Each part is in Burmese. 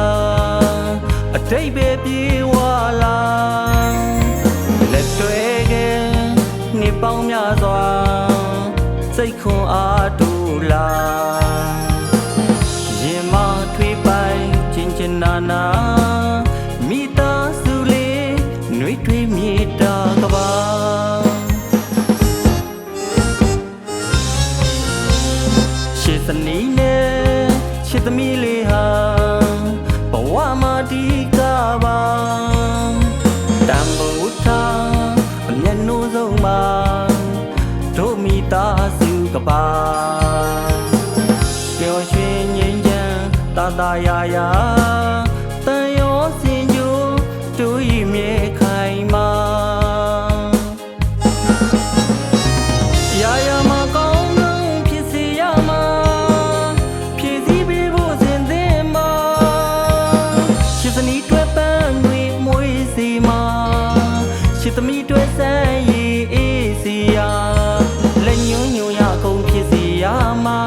าအတိတ်ပဲပြေဝလာလက်တွေ့ကနေပေါင်းများစွာစိတ်ခွန်အားတူလာရင်မထွေးပိုင်ချင်းချင်းနာနာမိသားစုလေးနှွေးထွေးမြေတာကပါရှစ်စနီးနဲ့ရှစ်သမီးလေးဟာဘဝမှာဒီကပါတံဘုထားအမျက်နှိုးဆုံးမှာတို့မိသားစုကပါပျော်ရွှင်ငြိမ်းချမ်းသာသာယာယာတန်ရောစင်ကြိုးတို့ဤမြေခိုင်မာရာရာမှာကောင်းဆုံးဖြစ်စေရမှာဖြစ်စီပေးဖို့စဉ်သင်မှာရှစ်စနီးတွဲပန်းတွေမွေးစီမှာရှစ်သမီးတွဲဆန်းရည်အေးစီယာလက်ညွှန်းညွှန်ရကုန်ဖြစ်စီရမှာ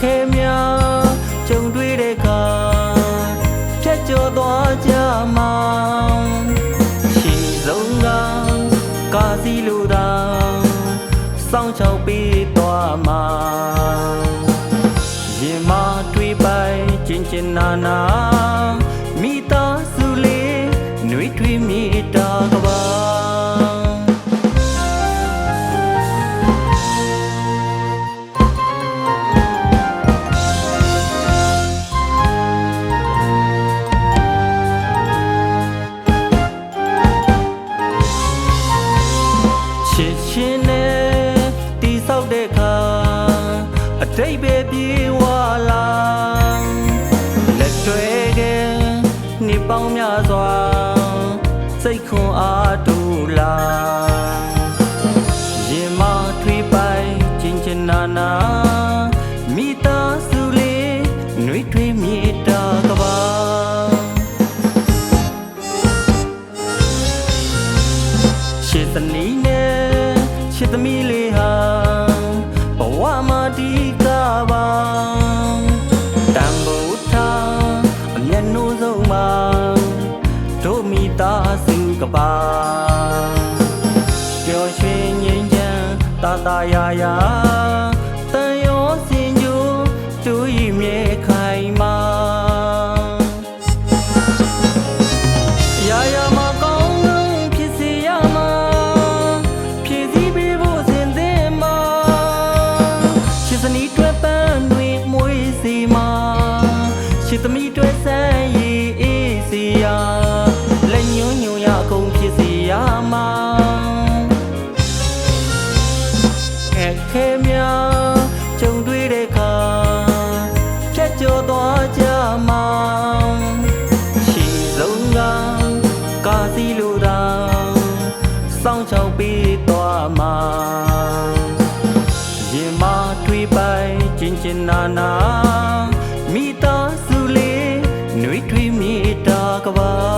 ခဲများကြုံတွေ့တဲ့အခါဖြတ်ကျော်သွားကြမှာရှိဆုံးကကာစီလိုသာစောင့်ချောက်ပေးသွားမှာရင်မတွေးပိုင်ချင်းချင်းနာနာမိသားစုလေးနှွေးထွေးမြေတာကပါချင်းနဲ့တီဆောက်တဲ့ခါအတိတ်ပဲပြေဝလာလက်တွေကနေပေါင်းများစွာစိတ်ခွန်အားတူလာရင်မထွေးပိုင်ချင်းချင်းနာနာမိသားစုလေးနှွေးထွေးမြေတာကပါရှစ်စနီးနဲ့ရှစ်သမီးလေးဟာဘဝမှာဒီကပါတံဘုထားအမျက်နှိုးဆုံးမှာတို့မိသားစုကပါပျော်ရွှင်ငြိမ်းချမ်းသာသာယာယာတန်ရောစင်ကြိုးတို့ဤမြေခိုင်မာရာရာမှာကောင်းဆုံးဖြစ်စေရမှာဖြစ်စီပေးဖို့စဉ်သင်မှာရှစ်စနီးတွဲပန်းတွေမွေးစီမှာရှစ်သမီးတွဲဆန်းရည်အေးစီယာလက်ညွှန်းညွှန်ရကုန်ဖြစ်စီရမှာခဲများကြုံတွေ့တဲ့အခါဖြတ်ကျော်သွားကြမှာရှိဆုံးကကာစီလိုသာစောင့်ချောက်ပေးသွားမှာရင်မတွေးပိုင်ချင်းချင်းနာနာမိသားစုလေးနှွေးထွေးမြေတာကပါ